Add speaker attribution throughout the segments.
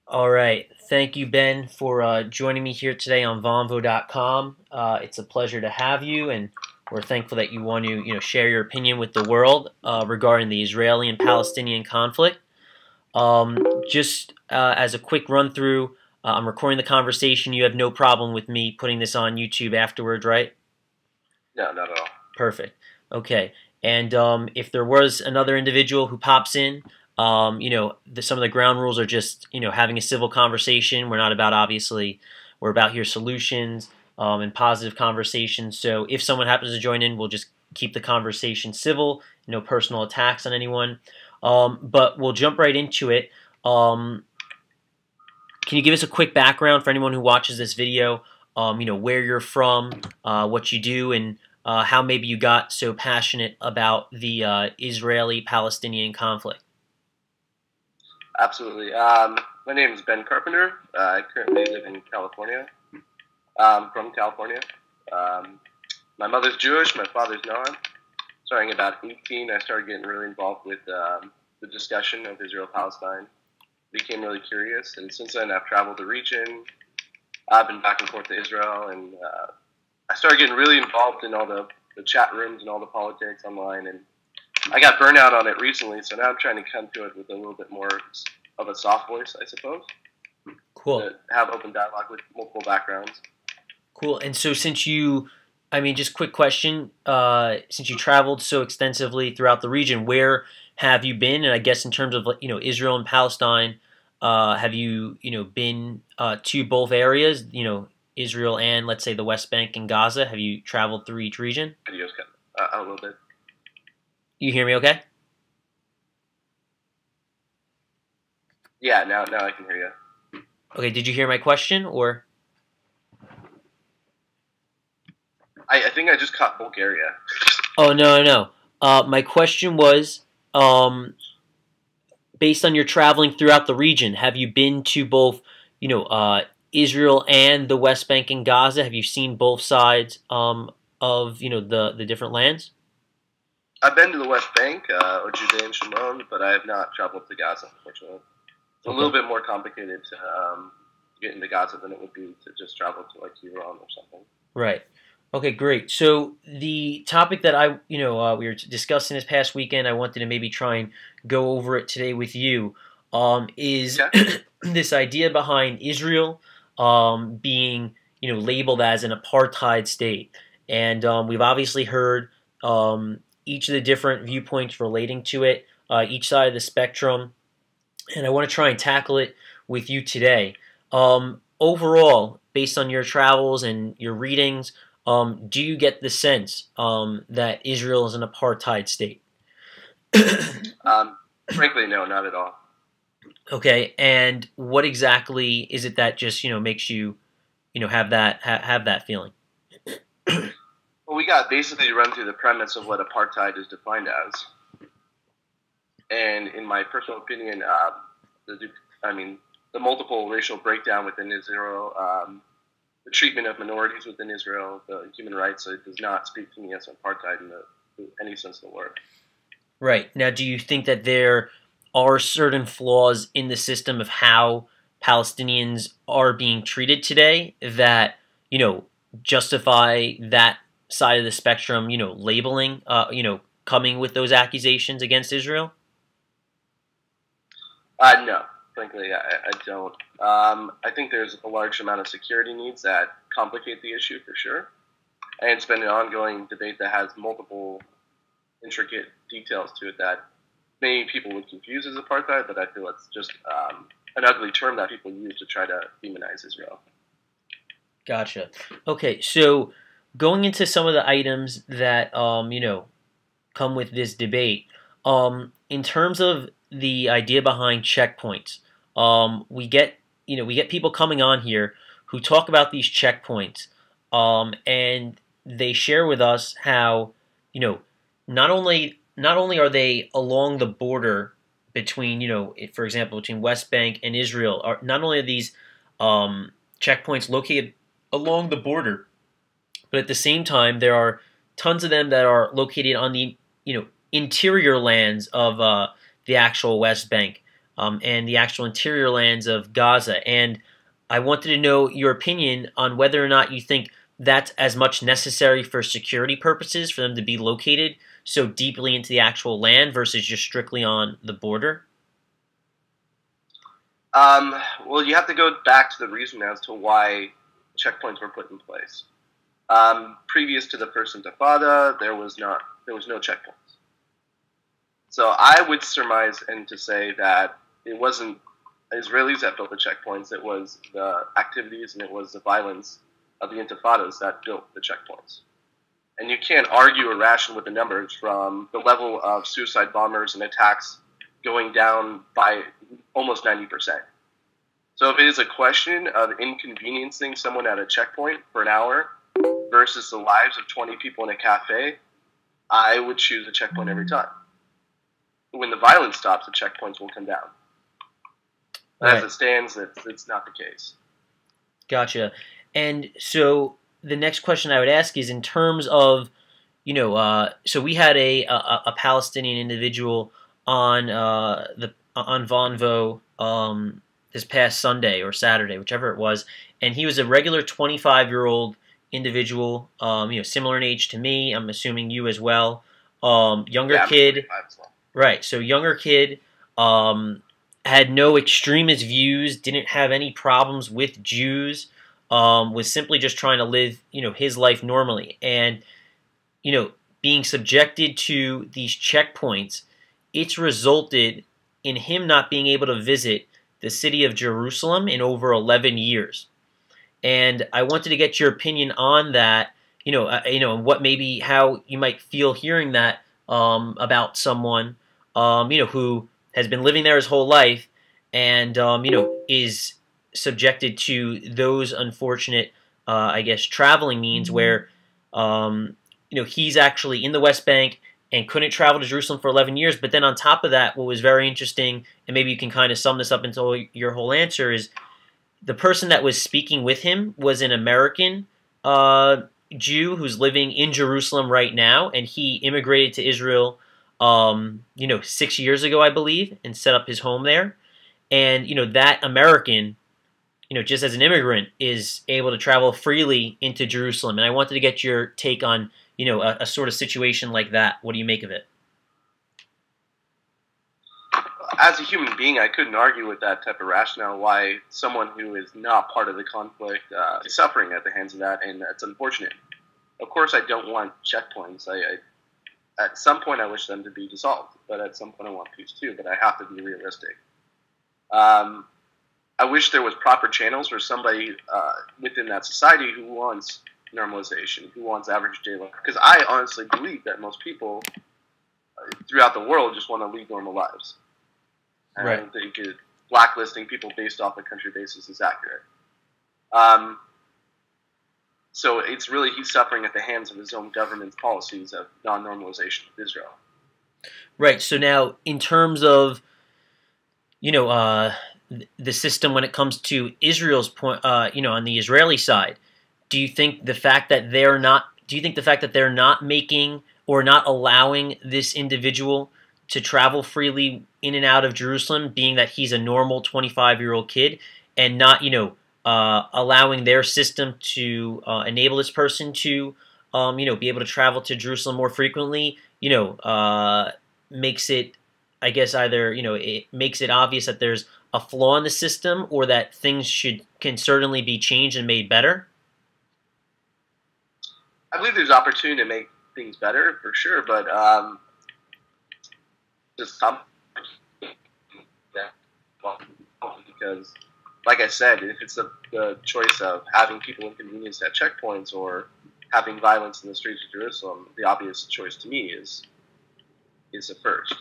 Speaker 1: All right. Thank you, Ben, for joining me here today on Vonvo.com. It's a pleasure to have you, and we're thankful that you want to, share your opinion with the world regarding the Israeli and Palestinian conflict. Just as a quick run through, I'm recording the conversation. You have no problem with me putting this on YouTube afterwards, right?
Speaker 2: No, not at all.
Speaker 1: Perfect. Okay. And if there was another individual who pops in, some of the ground rules are just, having a civil conversation. We're not about, obviously, we're about here solutions and positive conversations. So if someone happens to join in, we'll just keep the conversation civil, no personal attacks on anyone. But we'll jump right into it. Can you give us a quick background for anyone who watches this video? Where you're from, what you do, and how maybe you got so passionate about the Israeli-Palestinian conflict.
Speaker 2: Absolutely. My name is Ben Carpenter. I currently live in California. From California. My mother's Jewish. My father's not. Starting about 18, I started getting really involved with the discussion of Israel-Palestine. Became really curious, and since then I've traveled the region. I've been back and forth to Israel, and I started getting really involved in all the chat rooms and all the politics online, and I got burnt out on it recently, so now I'm trying to come to it with a little bit more of a soft voice, I suppose.
Speaker 1: Cool.
Speaker 2: To have open dialogue with multiple backgrounds.
Speaker 1: Cool. And so just quick question, since you traveled so extensively throughout the region, where have you been? And I guess in terms of, Israel and Palestine, have you, been to both areas, Israel and, let's say, the West Bank and Gaza? Have you traveled through each region?
Speaker 2: Videos a little bit.
Speaker 1: You hear me okay?
Speaker 2: Yeah, now I can hear you.
Speaker 1: Okay, did you hear my question, or?
Speaker 2: I think I just caught Bulgaria.
Speaker 1: Oh, no. My question was, based on your traveling throughout the region, have you been to both, Israel and the West Bank and Gaza? Have you seen both sides of, the different lands?
Speaker 2: I've been to the West Bank, or Judea and Shimon, but I have not traveled to Gaza, unfortunately. It's a little bit more complicated to get into Gaza than it would be to just travel to, like, Iran or something.
Speaker 1: Right. Okay, great. So the topic that we were discussing this past weekend, I wanted to maybe try and go over it today with you, is this idea behind Israel being, labeled as an apartheid state. And we've obviously heard each of the different viewpoints relating to it, each side of the spectrum, and I want to try and tackle it with you today. Overall, based on your travels and your readings, do you get the sense that Israel is an apartheid state?
Speaker 2: Frankly, no, not at all.
Speaker 1: Okay, and what exactly is it that just makes you have that feeling?
Speaker 2: Well, we got basically to run through the premise of what apartheid is defined as, and in my personal opinion, the multiple racial breakdown within Israel. The treatment of minorities within Israel, the human rights, it does not speak to me as apartheid in any sense of the word.
Speaker 1: Right. Now, do you think that there are certain flaws in the system of how Palestinians are being treated today that, justify that side of the spectrum, labeling, coming with those accusations against Israel?
Speaker 2: No. Frankly, I don't. I think there's a large amount of security needs that complicate the issue for sure. And it's been an ongoing debate that has multiple intricate details to it that many people would confuse as apartheid, but I feel it's just an ugly term that people use to try to demonize Israel.
Speaker 1: Gotcha. Okay, so going into some of the items that, come with this debate, in terms of the idea behind checkpoints, we get people coming on here who talk about these checkpoints, and they share with us how not only are they along the border between for example between West Bank and Israel, are not only are these checkpoints located along the border, but at the same time there are tons of them that are located on the interior lands of the actual West Bank. and the actual interior lands of Gaza. And I wanted to know your opinion on whether or not you think that's as much necessary for security purposes for them to be located so deeply into the actual land versus just strictly on the border.
Speaker 2: Well, you have to go back to the reason as to why checkpoints were put in place. Previous to the First Intifada, there was no checkpoints. So I would surmise and to say that it wasn't Israelis that built the checkpoints, it was the activities and it was the violence of the intifadas that built the checkpoints. And you can't argue or ration with the numbers from the level of suicide bombers and attacks going down by almost 90%. So if it is a question of inconveniencing someone at a checkpoint for an hour versus the lives of 20 people in a cafe, I would choose a checkpoint every time. When the violence stops, the checkpoints will come down. Right. As it stands, it's not the case.
Speaker 1: Gotcha. And so the next question I would ask is in terms of, so we had a Palestinian individual on Vonvo this past Sunday or Saturday, whichever it was, and he was a regular 25-year-old individual, similar in age to me. I'm assuming you as well. Younger kid. Right, so younger kid, had no extremist views, didn't have any problems with Jews, was simply just trying to live, his life normally. And, being subjected to these checkpoints, it's resulted in him not being able to visit the city of Jerusalem in over 11 years. And I wanted to get your opinion on that, what maybe how you might feel hearing that about someone, who has been living there his whole life and, is subjected to those unfortunate, traveling means where, he's actually in the West Bank and couldn't travel to Jerusalem for 11 years. But then on top of that, what was very interesting, and maybe you can kind of sum this up into your whole answer, is the person that was speaking with him was an American Jew who's living in Jerusalem right now, and he immigrated to Israel 6 years ago, I believe, and set up his home there. And, that American, just as an immigrant, is able to travel freely into Jerusalem. And I wanted to get your take on, a sort of situation like that. What do you make of it?
Speaker 2: As a human being, I couldn't argue with that type of rationale why someone who is not part of the conflict is suffering at the hands of that, and that's unfortunate. Of course, I don't want checkpoints. At some point, I wish them to be dissolved, but at some point, I want peace too. But I have to be realistic. I wish there was proper channels for somebody within that society who wants normalization, who wants average day life. Because I honestly believe that most people throughout the world just want to lead normal lives. And I don't think blacklisting people based off a country basis is accurate. So it's really he's suffering at the hands of his own government's policies of non-normalization of Israel.
Speaker 1: Right. So now, in terms of the system when it comes to Israel's point, on the Israeli side, do you think the fact that they're not making or not allowing this individual to travel freely in and out of Jerusalem, being that he's a normal 25-year-old kid, and not, allowing their system to enable this person to, be able to travel to Jerusalem more frequently, makes it, I guess, either, it makes it obvious that there's a flaw in the system or that things can certainly be changed and made better?
Speaker 2: I believe there's opportunity to make things better, for sure, but because, like I said, if it's the choice of having people inconvenienced at checkpoints or having violence in the streets of Jerusalem, the obvious choice to me is the first.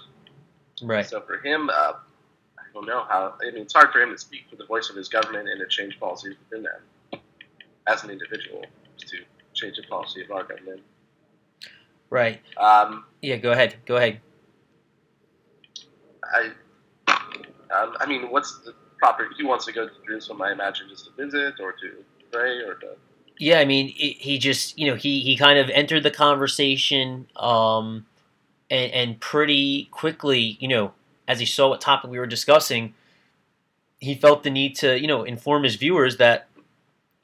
Speaker 1: Right.
Speaker 2: So for him, I don't know how. I mean, it's hard for him to speak for the voice of his government and to change policies within them as an individual to change the policy of our government.
Speaker 1: Right. Yeah. Go ahead.
Speaker 2: I mean, what's the proper? He wants to go to Jerusalem, I imagine, just to visit or to pray or to.
Speaker 1: Yeah, I mean, he just he kind of entered the conversation, and pretty quickly, as he saw what topic we were discussing, he felt the need to, inform his viewers that,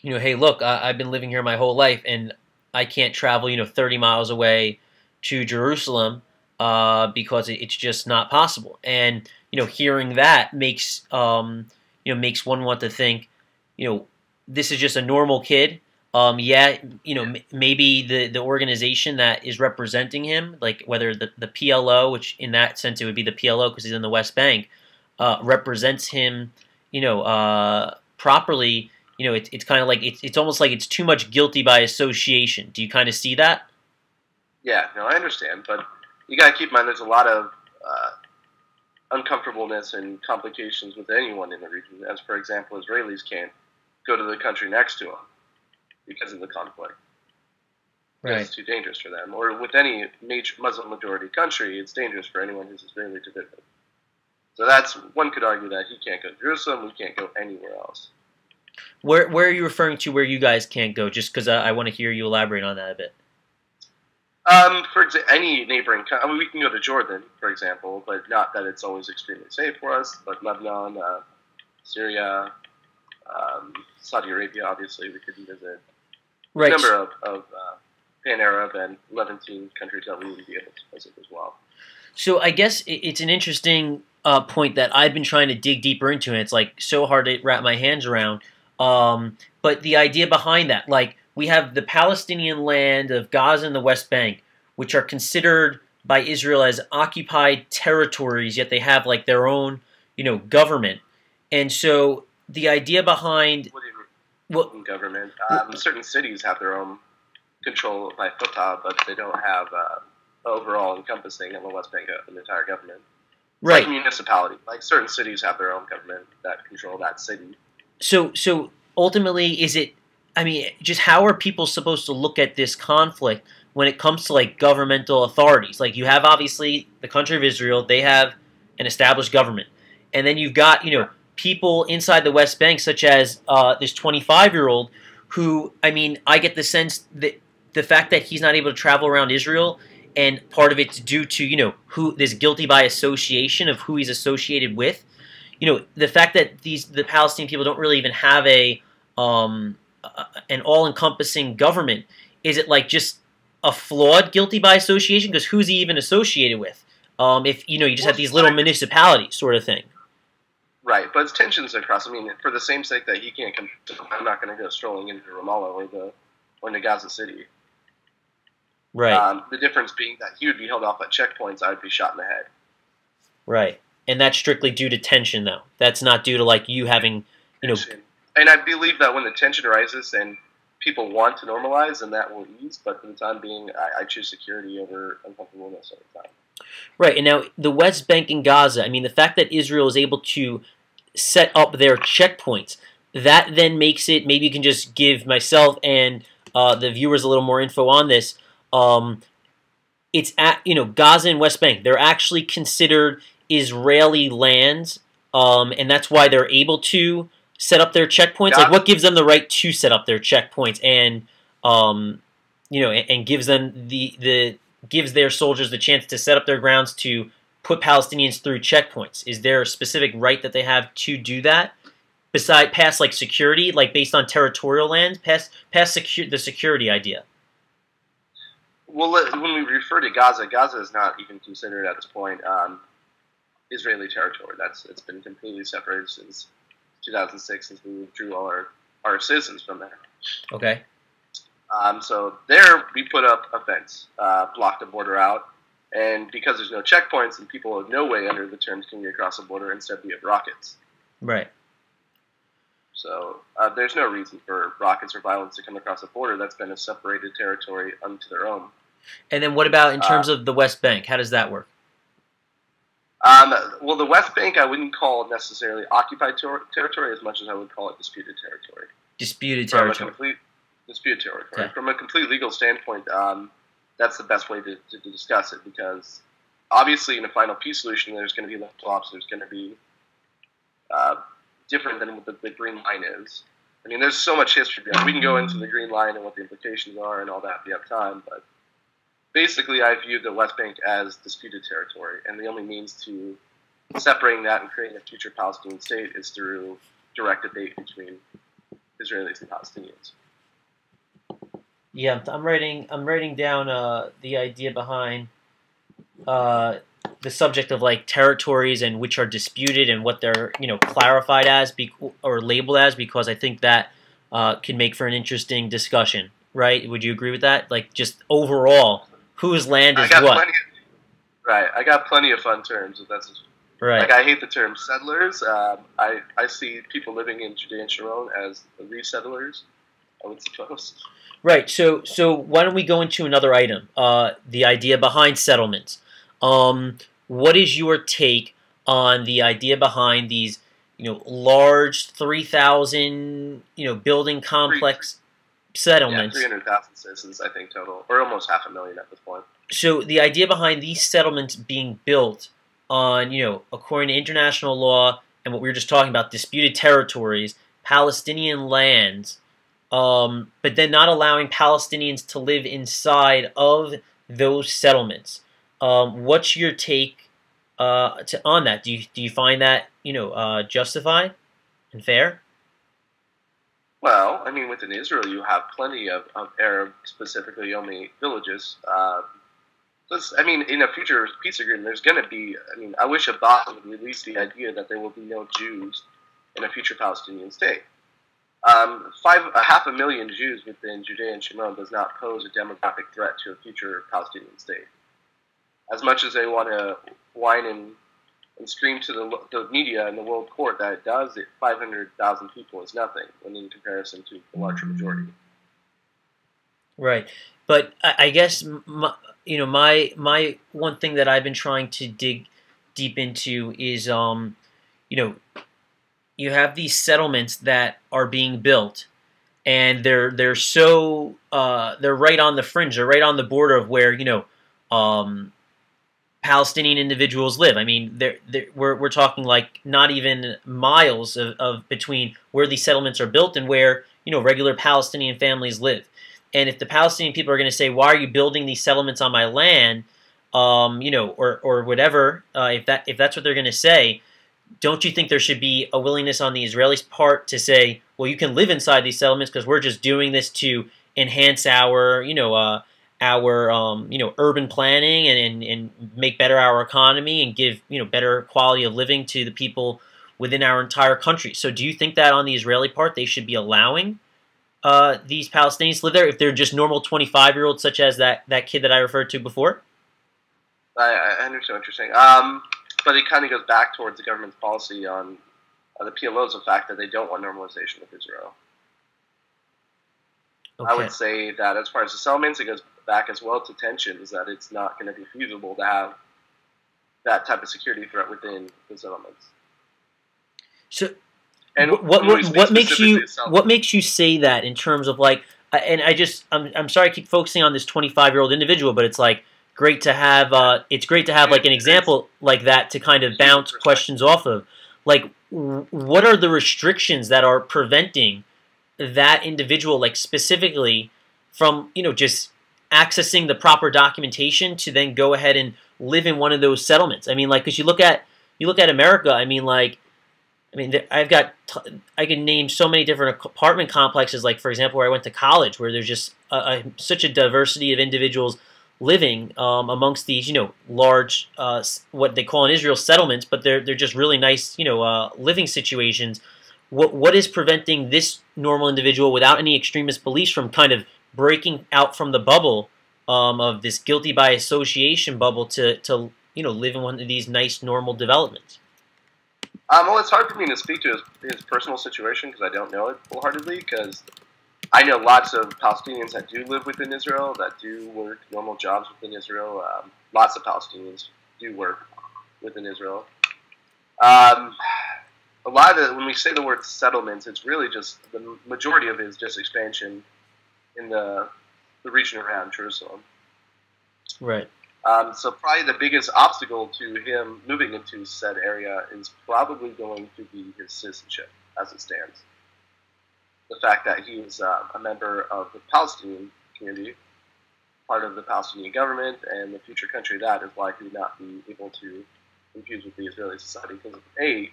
Speaker 1: hey, look, I've been living here my whole life, and I can't travel, 30 miles away to Jerusalem because it's just not possible. And hearing that makes one want to think, this is just a normal kid. Yeah, maybe the organization that is representing him, like whether the PLO, which in that sense it would be the PLO because he's in the West Bank, represents him, properly. It's kind of like it's almost like it's too much guilty by association. Do you kind of see that?
Speaker 2: Yeah, no, I understand, but you got to keep in mind there's a lot of uncomfortableness and complications with anyone in the region. As for example, Israelis can't go to the country next to them because of the conflict. Right. It's too dangerous for them. Or with any major Muslim majority country, it's dangerous for anyone who's Israeli to visit. So that's, one could argue that he can't go to Jerusalem, we can't go anywhere else.
Speaker 1: Where are you referring to where you guys can't go? Just because I want to hear you elaborate on that a bit.
Speaker 2: For example, any neighboring country, we can go to Jordan, for example, but not that it's always extremely safe for us, but Lebanon, Syria, Saudi Arabia, obviously, we could visit. Right. A number of Pan-Arab and Levantine countries that we would be able to visit as well.
Speaker 1: So I guess it's an interesting point that I've been trying to dig deeper into, and it's like so hard to wrap my hands around. But the idea behind that, like we have the Palestinian land of Gaza and the West Bank, which are considered by Israel as occupied territories, yet they have like their own, government. And so the idea behind
Speaker 2: government, certain cities have their own control by Fatah, but they don't have overall encompassing in the West Bank an entire government. It's right. Like municipality, like certain cities have their own government that control that city.
Speaker 1: So ultimately, is it? I mean, just how are people supposed to look at this conflict when it comes to like governmental authorities? Like you have obviously the country of Israel; they have an established government, and then you've got people inside the West Bank, such as this 25-year-old, who I get the sense that the fact that he's not able to travel around Israel, and part of it's due to who this guilty by association of who he's associated with. The fact that the Palestinian people don't really even have an all-encompassing government. Is it like just a flawed guilty by association? Because who's he even associated with? If you just have these little municipalities sort of thing.
Speaker 2: Right, but it's tensions across. For the same sake that he can't come, I'm not going to go strolling into Ramallah or into Gaza City.
Speaker 1: Right.
Speaker 2: The difference being that he would be held off at checkpoints. I would be shot in the head.
Speaker 1: Right. And that's strictly due to tension, though. That's not due to like you having,
Speaker 2: tension. And I believe that when the tension arises and people want to normalize, then that will ease. But for the time being, I choose security over uncomfortableness at the time.
Speaker 1: Right. And now the West Bank and Gaza. The fact that Israel is able to set up their checkpoints, that then makes it. Maybe you can just give myself and the viewers a little more info on this. It's at Gaza and West Bank. They're actually considered Israeli lands, and that's why they're able to set up their checkpoints. Like, what gives them the right to set up their checkpoints, and and gives them gives their soldiers the chance to set up their grounds to put Palestinians through checkpoints? Is there a specific right that they have to do that? Past like security, like based on territorial lands, past the security idea.
Speaker 2: Well, when we refer to Gaza, Gaza is not even considered at this point Israeli territory. It's been completely separated since 2006, since we withdrew all our citizens from there.
Speaker 1: Okay.
Speaker 2: So there we put up a fence, blocked the border out, and because there's no checkpoints and people have no way under the terms can get across the border, instead we have rockets.
Speaker 1: Right.
Speaker 2: So there's no reason for rockets or violence to come across the border. That's been a separated territory unto their own.
Speaker 1: And then what about in terms of the West Bank? How does that work?
Speaker 2: Well, the West Bank I wouldn't call necessarily occupied territory as much as I would call it disputed territory.
Speaker 1: Disputed territory.
Speaker 2: Disputed territory.
Speaker 1: Okay.
Speaker 2: From a complete legal standpoint, that's the best way to discuss it, because obviously in a final peace solution there's going to be left flops, there's going to be different than what the Green Line is. There's so much history behind it. We can go into the Green Line and what the implications are and all that if we have time, but basically I view the West Bank as disputed territory, and the only means to separating that and creating a future Palestinian state is through direct debate between Israelis and Palestinians.
Speaker 1: Yeah, I'm writing down the idea behind the subject of like territories and which are disputed and what they're clarified as or labeled as, because I think that can make for an interesting discussion. Right? Would you agree with that? Like, just overall, whose land is what?
Speaker 2: Right. I got plenty of fun terms. If that's
Speaker 1: right.
Speaker 2: Like, I hate the term settlers. I see people living in Judea and Sharon as the resettlers, I would suppose.
Speaker 1: Right. So why don't we go into another item? The idea behind settlements. What is your take on the idea behind these, large 3,000, building complex settlements?
Speaker 2: Yeah, 300,000 citizens, I think, total, or almost 500,000 at this point.
Speaker 1: So the idea behind these settlements being built on, according to international law and what we were just talking about, disputed territories, Palestinian lands, but then not allowing Palestinians to live inside of those settlements. What's your take on that? Do you find that justified and fair?
Speaker 2: Well, I mean, within Israel, you have plenty of Arab, specifically only villages. In a future peace agreement, there's going to be. I wish Abbas would release the idea that there will be no Jews in a future Palestinian state. 500,000 Jews within Judea and Shimon does not pose a demographic threat to a future Palestinian state. As much as they want to whine and scream to the media and the world court that it does, 500,000 people is nothing when in comparison to the larger majority.
Speaker 1: Right, but I guess my one thing that I've been trying to dig deep into is you have these settlements that are being built, and they're right on the fringe, they're right on the border of where Palestinian individuals live. I mean, we're talking like not even miles of between where these settlements are built and where regular Palestinian families live. And if the Palestinian people are going to say, "Why are you building these settlements on my land?" Or whatever, if that's what they're going to say, don't you think there should be a willingness on the Israelis' part to say, "Well, you can live inside these settlements because we're just doing this to enhance our urban planning and make better our economy and give better quality of living to the people within our entire country." So do you think that on the Israeli part they should be allowing these Palestinians to live there if they're just normal 25-year-olds such as that kid that I referred to before?
Speaker 2: I understand what you're saying. But it kind of goes back towards the government's policy on the PLO's fact that they don't want normalization with Israel. Okay. I would say that as far as the settlements, it goes back as well to tensions, that it's not going to be feasible to have that type of security threat within the settlements.
Speaker 1: So, and what makes you say that in terms of like? And I'm sorry I keep focusing on this 25-year-old individual, but it's like great to have like an example like that to kind of bounce questions off of. Like, what are the restrictions that are preventing that individual, like specifically, from just accessing the proper documentation to then go ahead and live in one of those settlements? I mean, like, because you look at America. I mean, I can name so many different apartment complexes, like, for example, where I went to college, where there's just such a diversity of individuals living amongst these, large, what they call in Israel settlements, but they're just really nice, living situations. What is preventing this normal individual without any extremist beliefs from kind of breaking out from the bubble of this guilty by association bubble to live in one of these nice normal developments?
Speaker 2: Well, it's hard for me to speak to his personal situation because I don't know it wholeheartedly, because I know lots of Palestinians that do live within Israel, that do work normal jobs within Israel. Lots of Palestinians do work within Israel. A lot of when we say the word settlements, it's really just the majority of it is just expansion in the region around Jerusalem.
Speaker 1: Right.
Speaker 2: So probably the biggest obstacle to him moving into said area is probably going to be his citizenship as it stands. The fact that he is a member of the Palestinian community, part of the Palestinian government, and the future country that is likely not be able to confused with the Israeli society because A,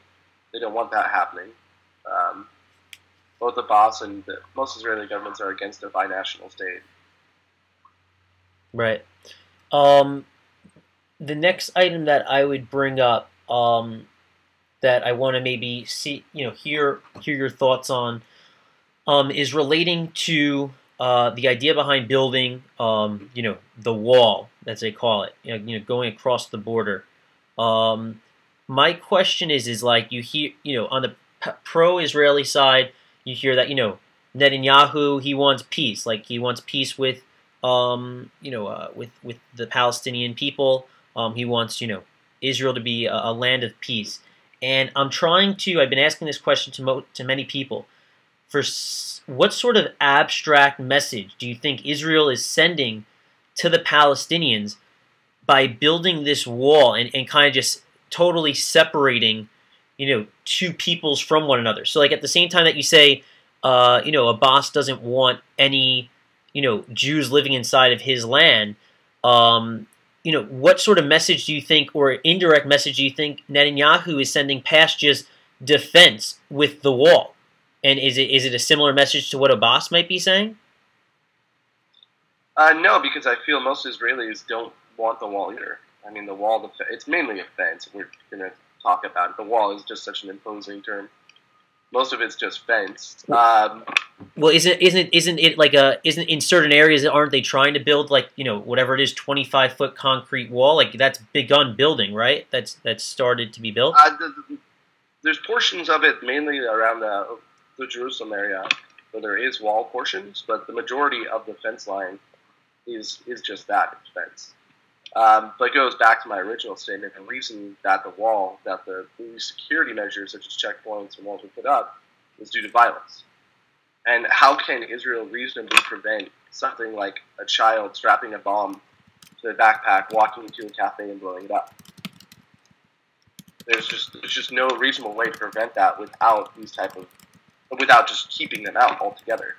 Speaker 2: they don't want that happening. Um, Both Abbas and most Israeli governments are against a binational state.
Speaker 1: Right. The next item that I would bring up, that I want to maybe see, hear your thoughts on, is relating to the idea behind building, the wall, as they call it, going across the border. My question is like you hear, on the pro-Israeli side, you hear that Netanyahu, he wants peace, like he wants peace with with the Palestinian people. He wants Israel to be a land of peace. And I've been asking this question to many people. What sort of abstract message do you think Israel is sending to the Palestinians by building this wall and kind of just totally separating, two peoples from one another? So like at the same time that you say, Abbas doesn't want any, Jews living inside of his land, what sort of message do you think, or indirect message do you think Netanyahu is sending past just defense with the wall? And is it a similar message to what Abbas might be saying?
Speaker 2: No, because I feel most Israelis don't want the wall either. I mean, the wall, it's mainly a fence. We're going to talk about it. The wall is just such an imposing term. Most of it's just fence.
Speaker 1: Well, isn't it like isn't in certain areas, aren't they trying to build like whatever it is, 25-foot concrete wall? Like that's begun building, right? That's started to be built.
Speaker 2: There's portions of it mainly around the Jerusalem area where there is wall portions, but the majority of the fence line is just that, it's fence. But it goes back to my original statement. The reason that the security measures such as checkpoints and walls were put up is due to violence. And how can Israel reasonably prevent something like a child strapping a bomb to their backpack, walking into a cafe and blowing it up? There's just no reasonable way to prevent that without just keeping them out altogether.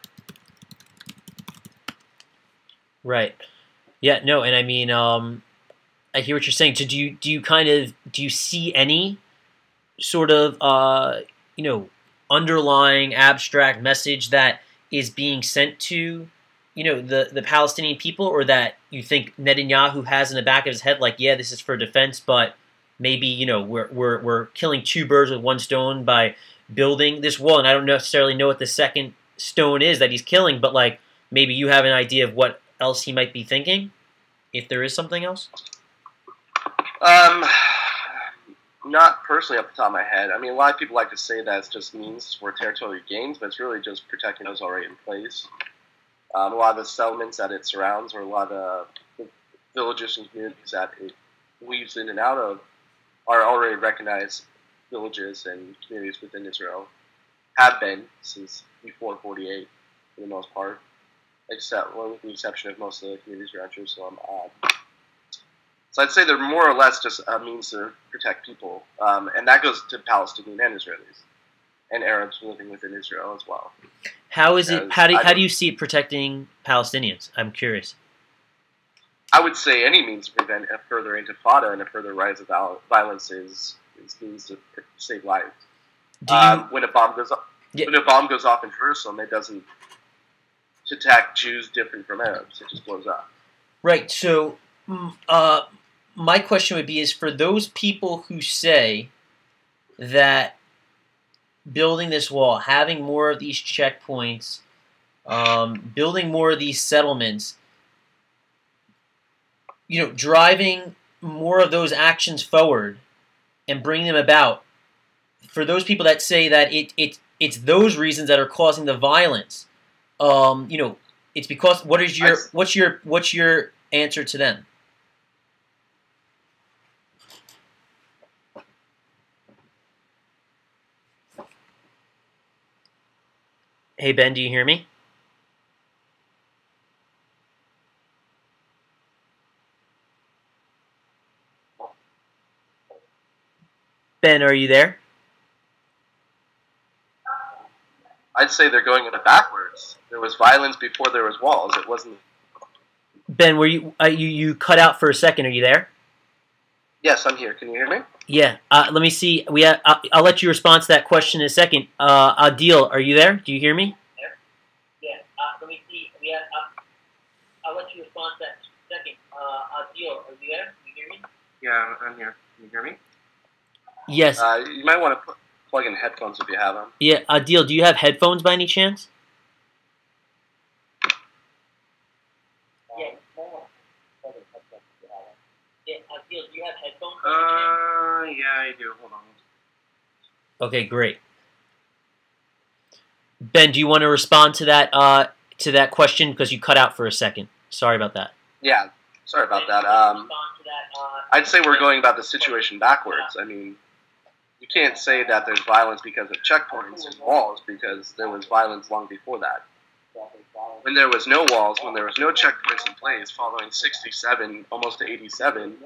Speaker 1: Right. Yeah. No. And I mean, I hear what you're saying. So do you see any sort of underlying abstract message that is being sent to the Palestinian people, or that you think Netanyahu has in the back of his head, like, yeah, this is for defense, but maybe we're killing two birds with one stone by building this wall? And I don't necessarily know what the second stone is that he's killing, but like maybe you have an idea of what else he might be thinking, if there is something else.
Speaker 2: Not personally off the top of my head. I mean, a lot of people like to say that it's just means for territorial gains, but it's really just protecting those already in place. A lot of the settlements that it surrounds, or a lot of the villages and communities that it weaves in and out of, are already recognized villages and communities within Israel. Have been since before 48, for the most part, with the exception of most of the communities around Jerusalem. So I'd say they're more or less just a means to protect people, and that goes to Palestinian and Israelis, and Arabs living within Israel as well.
Speaker 1: How is it? How do you see it protecting Palestinians? I'm curious.
Speaker 2: I would say any means to prevent a further intifada and a further rise of violence is means to save lives. When a bomb goes off, when a bomb goes off in Jerusalem, it doesn't attack Jews different from Arabs. It just blows up.
Speaker 1: Right. So, my question would be: is for those people who say that building this wall, having more of these checkpoints, building more of these settlements, driving more of those actions forward and bringing them about. For those people that say that it's those reasons that are causing the violence, it's because what's your answer to them? Hey Ben, do you hear me? Ben, are you there?
Speaker 2: I'd say they're going in it backwards. There was violence before there was walls. It wasn't.
Speaker 1: Ben, were you cut out for a second? Are you there?
Speaker 2: Yes, I'm here. Can you hear me?
Speaker 1: Yeah. Let me see. I'll let you respond to that question in a second. Adil, are you there? Do you hear me? Yeah. Let me see. I'll let you respond to that in a second. Adil, are you there? Do you hear me?
Speaker 2: Yeah, I'm here. Can you hear me?
Speaker 1: Yes.
Speaker 2: You might want to plug in headphones if you have them.
Speaker 1: Yeah. Adil, do you have headphones by any chance? Yeah. Yeah. Adil, do you have headphones by any chance?
Speaker 2: Yeah, I do. Hold on.
Speaker 1: Okay, great. Ben, do you want to respond to that question because you cut out for a second? Sorry about that.
Speaker 2: Yeah, sorry about that. I'd say we're going about the situation backwards. I mean, you can't say that there's violence because of checkpoints and walls, because there was violence long before that. When there was no walls, when there was no checkpoints in place, following 67, almost to 87,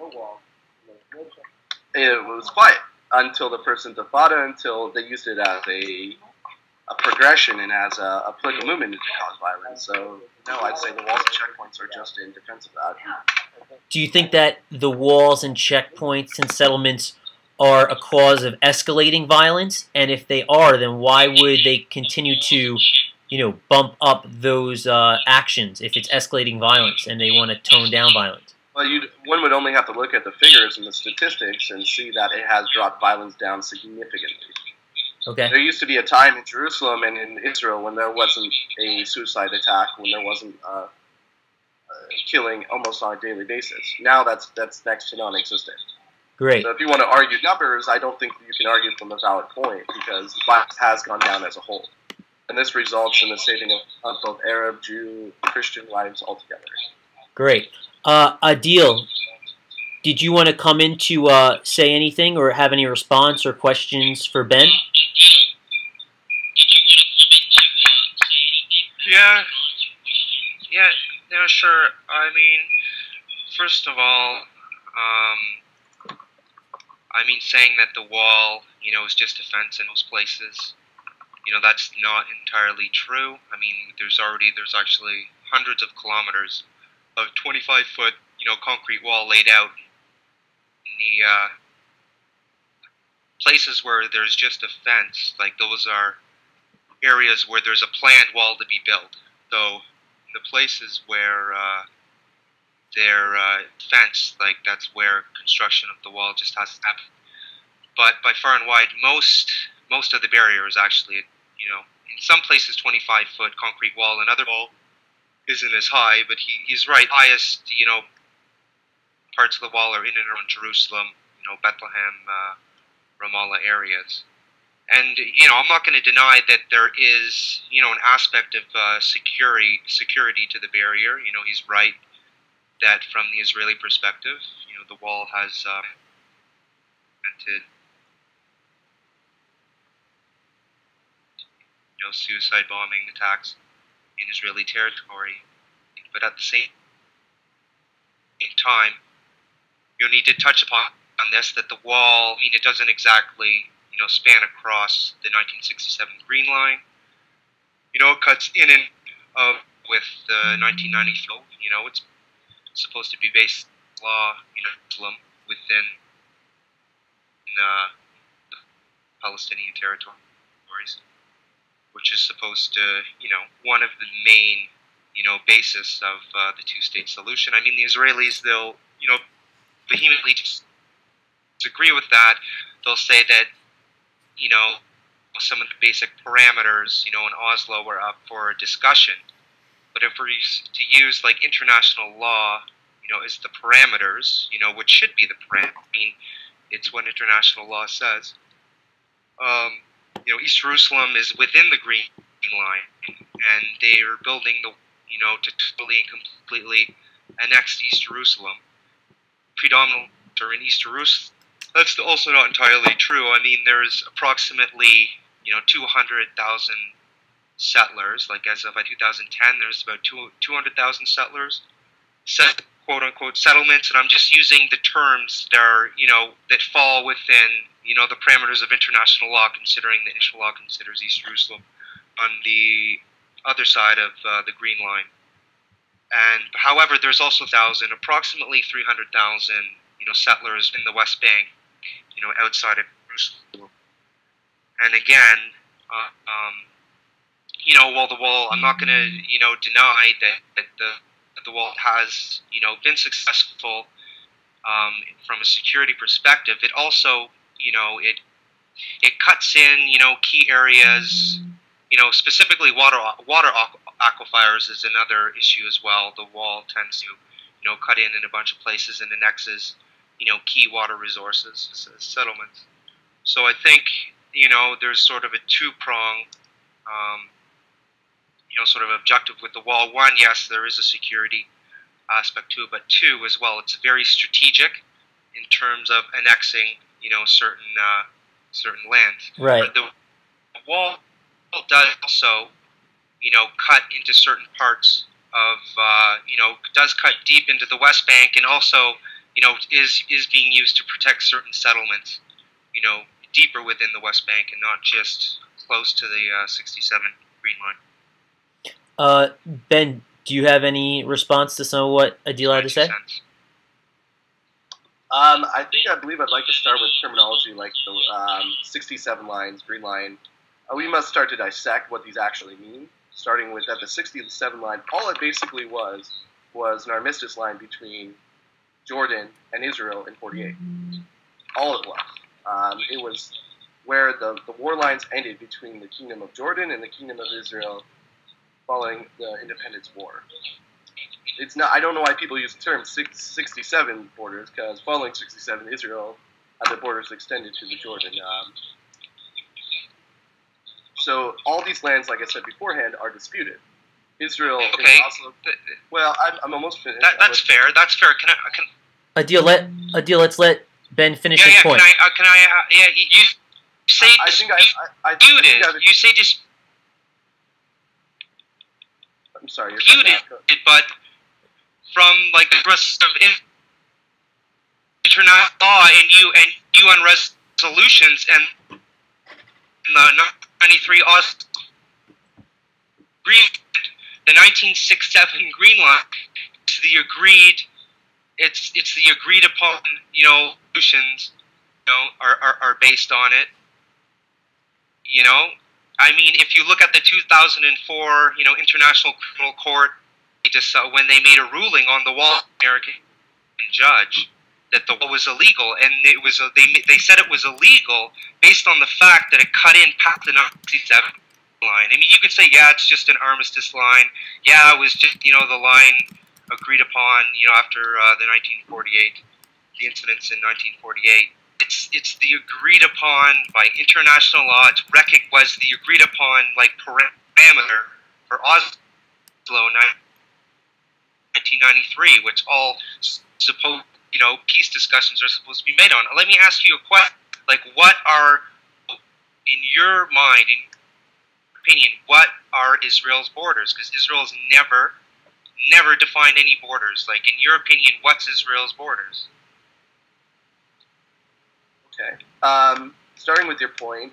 Speaker 2: it was quiet until the first Intifada, until they used it as a progression and as a political movement to cause violence. So, no, I'd say the walls and checkpoints are just in defense of that.
Speaker 1: Do you think that the walls and checkpoints and settlements are a cause of escalating violence? And if they are, then why would they continue to, bump up those actions if it's escalating violence and they want to tone down violence?
Speaker 2: Well, one would only have to look at the figures and the statistics and see that it has dropped violence down significantly.
Speaker 1: Okay.
Speaker 2: There used to be a time in Jerusalem and in Israel when there wasn't a suicide attack, when there wasn't killing almost on a daily basis. Now that's next to non-existent.
Speaker 1: Great.
Speaker 2: So if you want to argue numbers, I don't think you can argue from a valid point, because violence has gone down as a whole. And this results in the saving of both Arab, Jew, Christian lives altogether.
Speaker 1: Great. Adil, did you want to come in to say anything or have any response or questions for Ben?
Speaker 3: Yeah, sure. I mean, first of all, saying that the wall, is just a fence in most places, that's not entirely true. I mean, there's actually hundreds of kilometers of 25-foot, concrete wall laid out in the places where there's just a fence. Like, those are areas where there's a planned wall to be built. So the places where they're fenced, like, that's where construction of the wall just has to happen. But by far and wide, most of the barrier is actually, in some places 25-foot concrete wall, and other wall isn't as high, but he's right. Highest, parts of the wall are in and around Jerusalem, Bethlehem, Ramallah areas. And, I'm not going to deny that there is, an aspect of security to the barrier. He's right that from the Israeli perspective, the wall has prevented, suicide bombing attacks in Israeli territory. But at the same time, you need to touch upon this, that the wall, it doesn't exactly, span across the 1967 Green Line. It cuts in and of with the 1990 flow. It's supposed to be based on law in Jerusalem within the Palestinian territories, which is supposed to, one of the main, basis of the two-state solution. I mean, the Israelis, they'll, vehemently disagree with that. They'll say that, some of the basic parameters, in Oslo were up for discussion. But if we're to use, like, international law, as the parameters, which should be the parameter, it's what international law says. East Jerusalem is within the Green Line, and they are building the, to totally and completely annex East Jerusalem. Predominantly in East Jerusalem. That's also not entirely true. I mean, there's approximately, 200,000 settlers. Like, as of 2010, there's about 200,000 settlers, quote-unquote settlements, and I'm just using the terms that are, that fall within, the parameters of international law, considering that international law considers East Jerusalem on the other side of the Green Line. And, however, there's also approximately 300,000, settlers in the West Bank outside of Jerusalem. And again, well, the wall. I'm not going to deny that the wall has been successful from a security perspective. It also it cuts in key areas. Specifically water aquifers is another issue as well. The wall tends to cut in a bunch of places and annexes key water resources, settlements. So I think there's sort of a two-prong sort of objective with the wall. One, yes, there is a security aspect to it, but two, as well, it's very strategic in terms of annexing certain lands.
Speaker 1: Right.
Speaker 3: But the wall does also cut into certain parts of does cut deep into the West Bank, and also is being used to protect certain settlements deeper within the West Bank and not just close to the 67 Green Line.
Speaker 1: Ben, do you have any response to some of what Adil had to say?
Speaker 2: I believe I'd like to start with terminology like the 67 lines, Green Line. We must start to dissect what these actually mean. Starting with at the 67 line, all it basically was an armistice line between Jordan and Israel in 48. All it was. It was where the war lines ended between the Kingdom of Jordan and the Kingdom of Israel following the Independence War. It's not. I don't know why people use the term 67 borders, because following 67, Israel had their borders extended to the Jordan. So all these lands, like I said beforehand, are disputed. Israel is also. Well, I'm almost finished.
Speaker 3: That's fair. That's fair. Can I?
Speaker 1: Adil, let's let Ben finish his point.
Speaker 3: Can I? You say disputed. You say disputed.
Speaker 2: I'm sorry. You're
Speaker 3: disputed, but from like the rest of international law and UN resolutions and the 93 Oslo Agreement, the 1967 Green Line, it's the agreed. It's the agreed upon solutions are based on it. I mean, if you look at the 2004 International Criminal Court, just when they made a ruling on the wall, American judge, that the wall was illegal, and it was they said it was illegal based on the fact that it cut in past the 1967 line. I mean, you could say, yeah, it's just an armistice line. Yeah, it was just the line agreed upon after the 1948, the incidents in 1948. It's the agreed upon by international law. Was the agreed upon parameter for Oslo 1993, which all peace discussions are supposed to be made on. Let me ask you a question. What are, in your mind, in your opinion, what are Israel's borders? Because Israel's never defined any borders. In your opinion, what's Israel's borders?
Speaker 2: Okay. Starting with your point,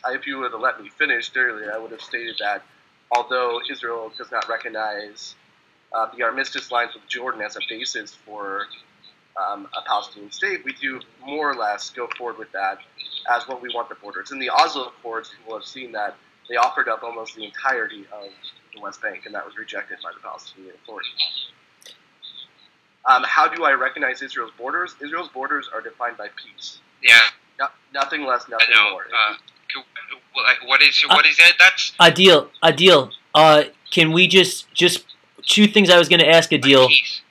Speaker 2: if you would have let me finish earlier, I would have stated that although Israel does not recognize the armistice lines with Jordan as a basis for a Palestinian state, we do more or less go forward with that as what we want the borders. In the Oslo Accords, people have seen that they offered up almost the entirety of the West Bank, and that was rejected by the Palestinian Authority. How do I recognize Israel's borders? Israel's borders are defined by peace.
Speaker 3: Yeah.
Speaker 2: Nothing less, nothing more.
Speaker 3: What is it? That's
Speaker 1: Adil. Can we just two things I was going to ask Adil.
Speaker 3: Peace.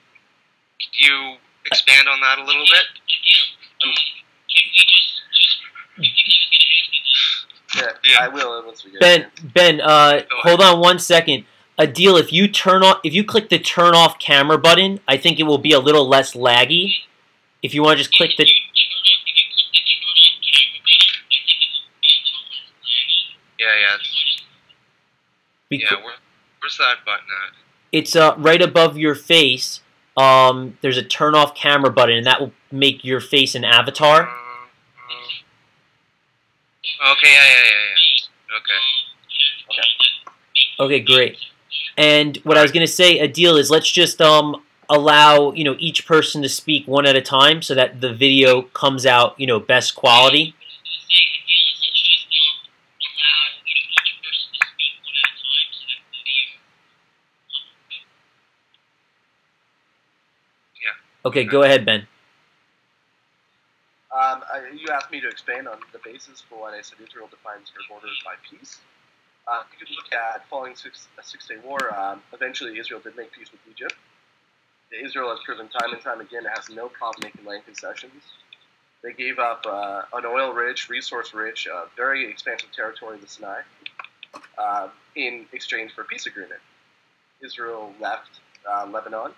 Speaker 3: Could you expand on that a little bit?
Speaker 2: Yeah, I will once we get
Speaker 1: Ben, hold on 1 second. Adil, if you click the turn off camera button, I think it will be a little less laggy. If you want to just click the
Speaker 3: where's that button at?
Speaker 1: It's right above your face. There's a turn off camera button, and that will make your face an avatar.
Speaker 3: Okay, yeah. Okay.
Speaker 1: Okay, great. And what I was gonna say, Adil, is let's just allow each person to speak one at a time so that the video comes out best quality. Okay, go ahead, Ben.
Speaker 2: You asked me to expand on the basis for what I said Israel defines her borders by peace. You can look at following a Six-Day War. Eventually, Israel did make peace with Egypt. Israel has proven time and time again it has no problem making land concessions. They gave up an oil-rich, resource-rich, very expansive territory, the Sinai, in exchange for a peace agreement. Israel left Lebanon,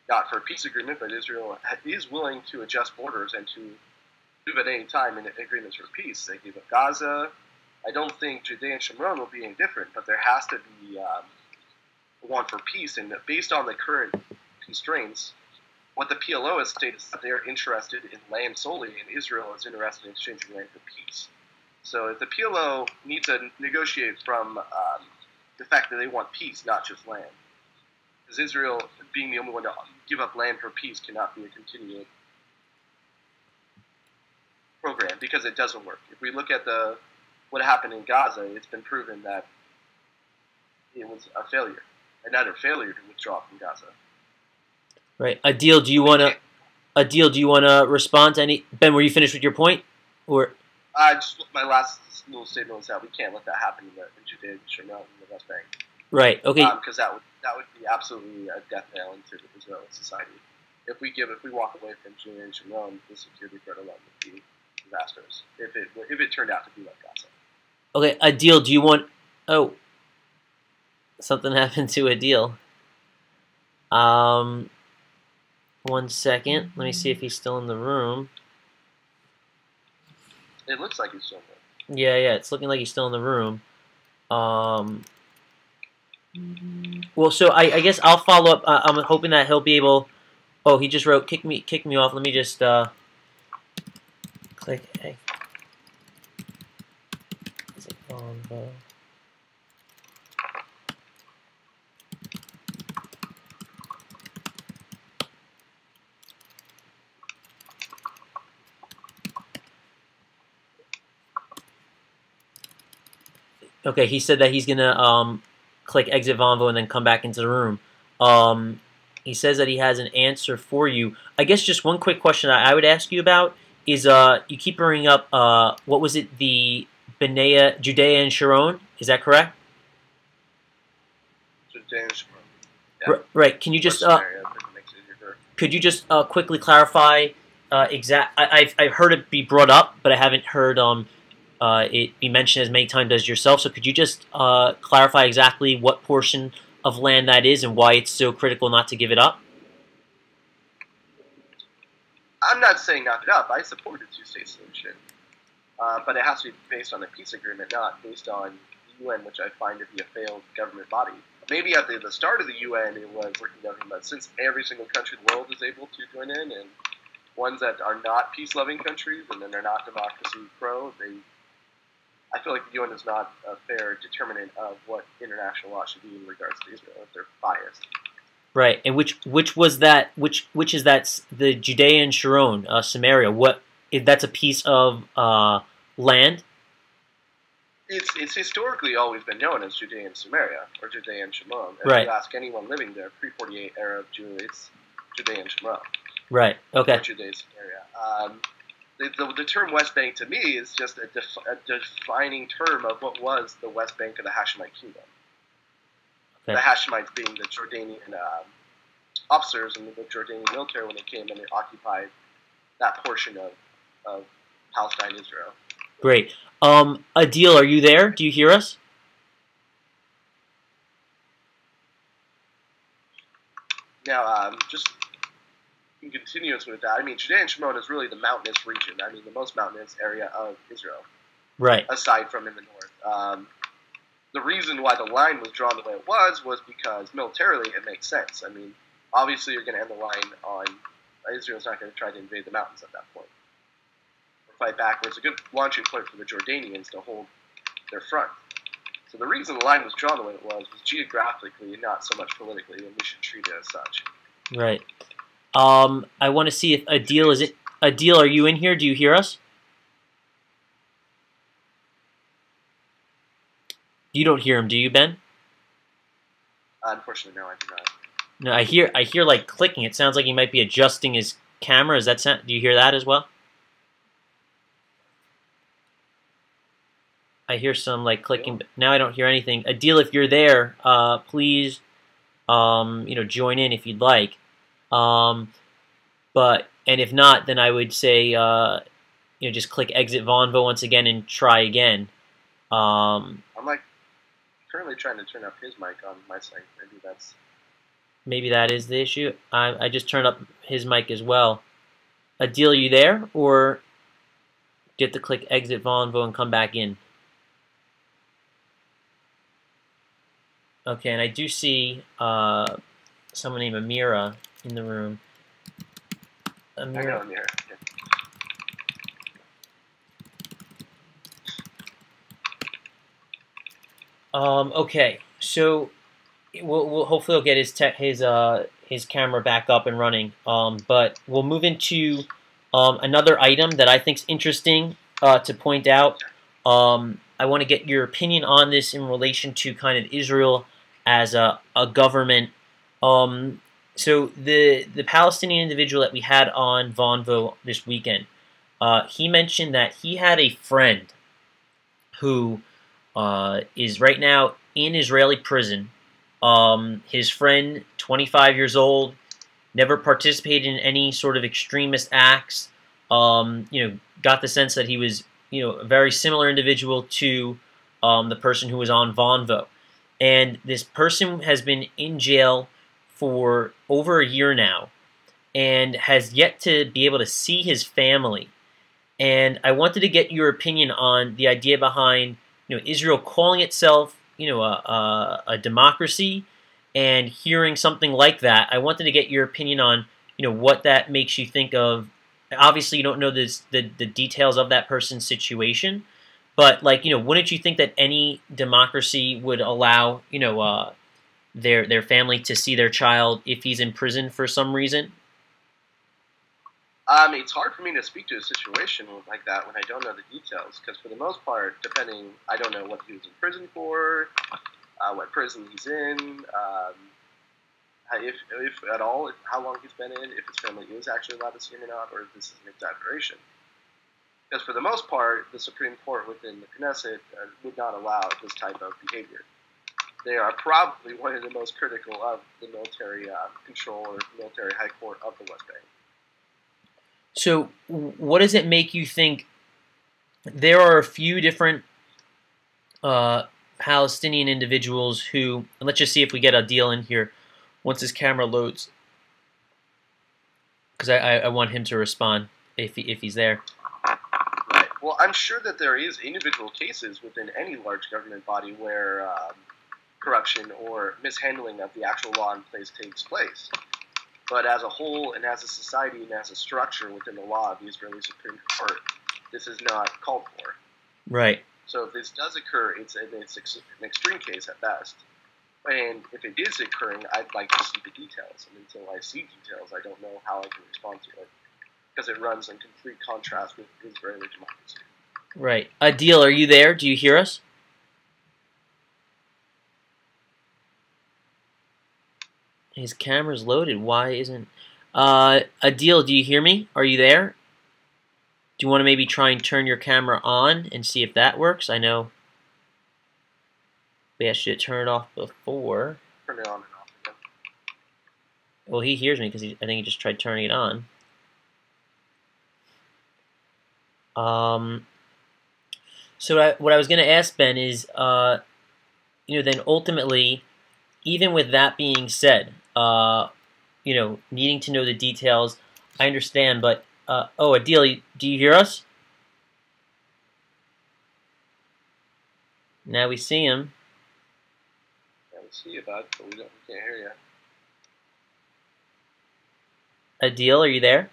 Speaker 2: not for a peace agreement, but Israel is willing to adjust borders and to move at any time in agreements for peace. They gave up Gaza. I don't think Judea and Shomron will be any different, but there has to be a want for peace. And based on the current constraints, what the PLO has stated is that they are interested in land solely, and Israel is interested in exchanging land for peace. So if the PLO needs to negotiate from the fact that they want peace, not just land, because Israel, being the only one to give up land for peace, cannot be a continuing program because it doesn't work. If we look at what happened in Gaza, it's been proven that it was a failure, an utter failure to withdraw from Gaza.
Speaker 1: Right, Adil, do you want to respond to any? Ben, were you finished with your point, or?
Speaker 2: Just my last little statement was that we can't let that happen in Judea and Shomron in the West Bank.
Speaker 1: Right. Okay.
Speaker 2: Because that would be absolutely a death knell into the Israeli society. If we walk away from Judea and Shomron, the security threat alone would be disastrous. If it turned out to be like Gaza.
Speaker 1: Okay, Adil, do you want? Oh, something happened to Adil. 1 second. Let me see if he's still in the room.
Speaker 2: It looks like he's still there.
Speaker 1: Yeah, it's looking like he's still in the room. Well, so I guess I'll follow up. I'm hoping that he'll be able. Oh, he just wrote kick me off. Let me just click. Hey. Is it Vonvo? Okay, he said that he's gonna click exit Vonvo and then come back into the room. He says that he has an answer for you. I guess just one quick question I would ask you about is you keep bringing up what was it, the Judea and Sharon? Is that correct?
Speaker 2: Judea and Sharon. Yeah.
Speaker 1: Right. Can you just quickly clarify exact? I've heard it be brought up, but I haven't heard it be mentioned as many times as yourself. So could you just clarify exactly what portion of land that is and why it's so critical not to give it up?
Speaker 2: I'm not saying knock it up. I support a two-state solution. But it has to be based on a peace agreement, not based on the UN, which I find to be a failed government body. Maybe at the start of the UN it was working government, but since every single country in the world is able to join in, and ones that are not peace-loving countries and then they're not democracy pro, I feel like the UN is not a fair determinant of what international law should be in regards to Israel if they're biased.
Speaker 1: Right, and which was that? Which is that? The Judea and Sharon, Samaria. What? That's a piece of land.
Speaker 2: It's historically always been known as Judea and Samaria or Judea and Shomron. If
Speaker 1: Right.
Speaker 2: you ask anyone living there pre-48 Arab Jew, it's Judea and Shomron.
Speaker 1: Right. Okay.
Speaker 2: Or Judea and Samaria. The term West Bank to me is just a defining term of what was the West Bank of the Hashemite kingdom.
Speaker 1: Okay.
Speaker 2: The Hashemites being the Jordanian officers and the Jordanian military when they came and they occupied that portion of Palestine, Israel.
Speaker 1: Great. Adil, are you there? Do you hear us?
Speaker 2: Now, just in continuance with that, I mean, Judea and Shomron is really the mountainous region. I mean, the most mountainous area of Israel.
Speaker 1: Right.
Speaker 2: Aside from in the north. The reason why the line was drawn the way it was because militarily it makes sense. I mean, obviously you're going to end the line on Israel's not going to try to invade the mountains at that point or fight back. Where it's a good launching point for the Jordanians to hold their front. So the reason the line was drawn the way it was geographically and not so much politically, and we should treat it as such.
Speaker 1: Right. I want to see if Adil is it. Adil, are you in here? Do you hear us? You don't hear him, do you, Ben?
Speaker 2: Unfortunately, no, I do not.
Speaker 1: No, I hear like clicking. It sounds like he might be adjusting his camera. Is that sound? Do you hear that as well? I hear some like clicking, but now I don't hear anything. Adil, if you're there, please, join in if you'd like. And if not, then I would say, just click exit Vonvo once again and try again.
Speaker 2: I'm like currently trying to turn up his mic on my side.
Speaker 1: Maybe that is the issue. I just turned up his mic as well. Adil, are you there, or do you have to click exit Vonvo and come back in? Okay, and I do see someone named Amira in the room.
Speaker 2: Amira. I know Amira.
Speaker 1: Okay, so we'll hopefully we'll get his camera back up and running. But we'll move into another item that I think is interesting to point out. I want to get your opinion on this in relation to kind of Israel as a government. So the Palestinian individual that we had on Vonvo this weekend, he mentioned that he had a friend who is right now in Israeli prison. His friend, 25 years old, never participated in any sort of extremist acts. Got the sense that he was, a very similar individual to the person who was on Vonvo. And this person has been in jail for over a year now and has yet to be able to see his family. And I wanted to get your opinion on the idea behind, Israel calling itself, a democracy, and hearing something like that. I wanted to get your opinion on, what that makes you think of. Obviously, you don't know the details of that person's situation, but wouldn't you think that any democracy would allow, their family to see their child if he's in prison for some reason?
Speaker 2: It's hard for me to speak to a situation like that when I don't know the details, because for the most part, I don't know what he was in prison for, what prison he's in, if at all, how long he's been in, if his family is actually allowed to see him or not, or if this is an exaggeration. Because for the most part, the Supreme Court within the Knesset would not allow this type of behavior. They are probably one of the most critical of the military control or military high court of the West Bank.
Speaker 1: So what does it make you think? There are a few different Palestinian individuals who, and let's just see if we get Adil in here once his camera loads, because I want him to respond if he's there.
Speaker 2: Right. Well, I'm sure that there is individual cases within any large government body where corruption or mishandling of the actual law in place takes place. But as a whole, and as a society, and as a structure within the law of the Israeli Supreme Court, this is not called for.
Speaker 1: Right.
Speaker 2: So if this does occur, it's an extreme case at best. And if it is occurring, I'd like to see the details. And until I see details, I don't know how I can respond to it, because it runs in complete contrast with Israeli democracy.
Speaker 1: Right. Adil, are you there? Do you hear us? His camera's loaded. Why isn't... Adil, do you hear me? Are you there? Do you want to maybe try and turn your camera on and see if that works? I know we asked you to turn it off before.
Speaker 2: Turn it on and off again.
Speaker 1: Well, he hears me because I think he just tried turning it on. So what I was going to ask, Ben, is, then ultimately, even with that being said, needing to know the details, I understand, but, Adil, do you hear us? Now we see him.
Speaker 2: Yeah, we see you, bud, but we can't hear you.
Speaker 1: Adil, are you there?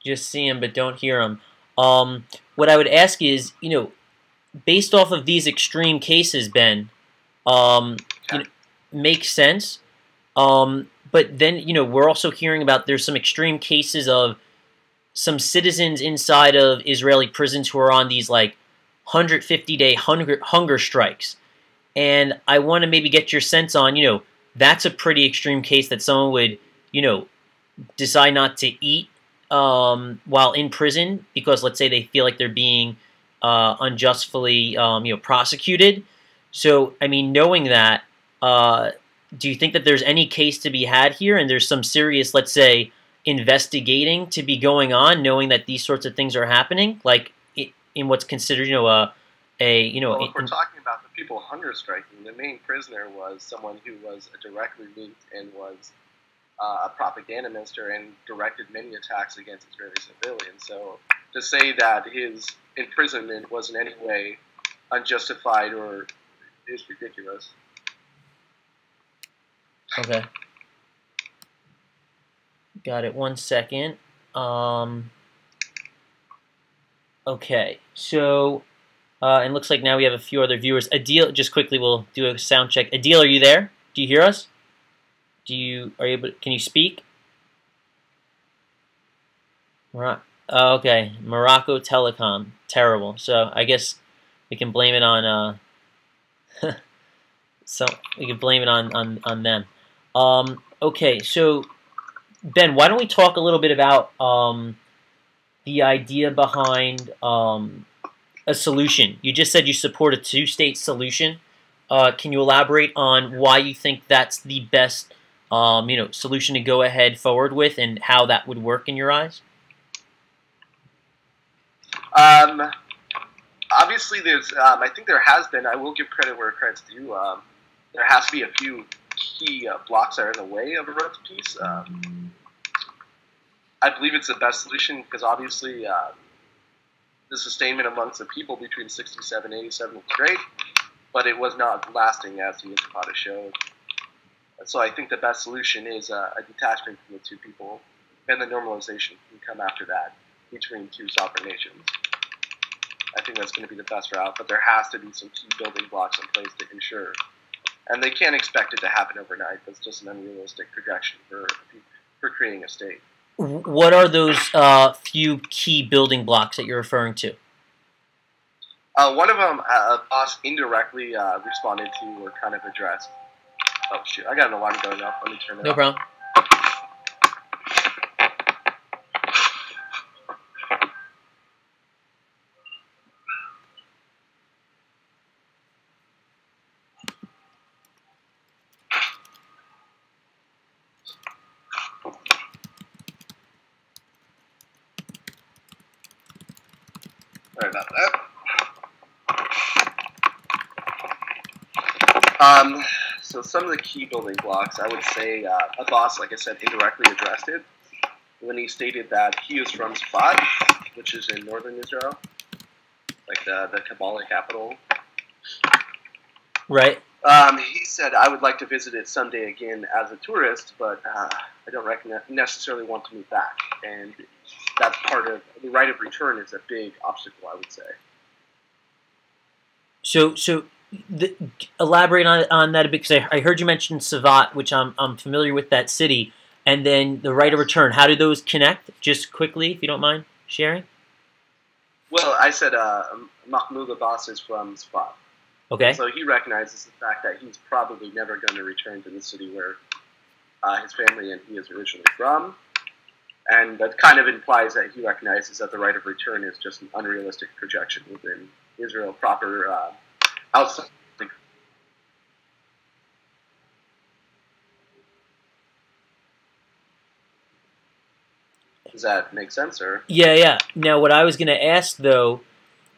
Speaker 1: Just see him, but don't hear him. What I would ask is, based off of these extreme cases, Ben, you know, makes sense. But then, we're also hearing about there's some extreme cases of some citizens inside of Israeli prisons who are on these like 150-day hunger strikes. And I want to maybe get your sense on, that's a pretty extreme case that someone would, decide not to eat while in prison because, let's say, they feel like they're being unjustly, prosecuted. So, I mean, knowing that, do you think that there's any case to be had here, and there's some serious, let's say, investigating to be going on, knowing that these sorts of things are happening, like in what's considered,
Speaker 2: Well, if we're talking about the people hunger striking, the main prisoner was someone who was directly linked and was a propaganda minister and directed many attacks against Israeli civilians. So to say that his imprisonment was in any way unjustified or is ridiculous.
Speaker 1: Okay. Got it. 1 second. Okay. So, and looks like now we have a few other viewers. Adil, just quickly, we'll do a sound check. Adil, are you there? Do you hear us? Can you speak? Okay. Morocco Telecom. Terrible. So I guess we can blame it on, so we can blame it on them. Okay, so Ben, why don't we talk a little bit about the idea behind a solution? You just said you support a two-state solution. Can you elaborate on why you think that's the best, solution to go ahead forward with, and how that would work in your eyes?
Speaker 2: Obviously, there's. I think there has been. I will give credit where credit's due. There has to be a few key blocks that are in the way of a road to peace. I believe it's the best solution because obviously the sustainment amongst the people between 67 and 87 was great, but it was not lasting as the Intifada showed. And so I think the best solution is a detachment from the two people, and the normalization can come after that between two sovereign nations. I think that's going to be the best route, but there has to be some key building blocks in place to ensure. And they can't expect it to happen overnight. That's just an unrealistic projection for creating a state.
Speaker 1: What are those few key building blocks that you're referring to?
Speaker 2: One of them, Boss indirectly responded to or kind of addressed. Oh, shoot. I got an alarm going off. Let me turn it off.
Speaker 1: No problem.
Speaker 2: Sorry about that. So some of the key building blocks, I would say Abbas, like I said, indirectly addressed it when he stated that he is from Safad, which is in northern Israel, like the Kabbalah capital.
Speaker 1: Right.
Speaker 2: He said, I would like to visit it someday again as a tourist, but I don't necessarily want to move back. And that's part of the right of return is a big obstacle, I would say.
Speaker 1: So elaborate on that a bit, because I heard you mention Savat, which I'm familiar with that city, and then the right of return. How do those connect? Just quickly, if you don't mind sharing.
Speaker 2: Well, I said Mahmoud Abbas is from Safad.
Speaker 1: Okay.
Speaker 2: So he recognizes the fact that he's probably never going to return to the city where his family and he is originally from. And that kind of implies that he recognizes that the right of return is just an unrealistic projection within Israel proper outside. Does that make sense, or?
Speaker 1: Yeah. Now, what I was going to ask, though,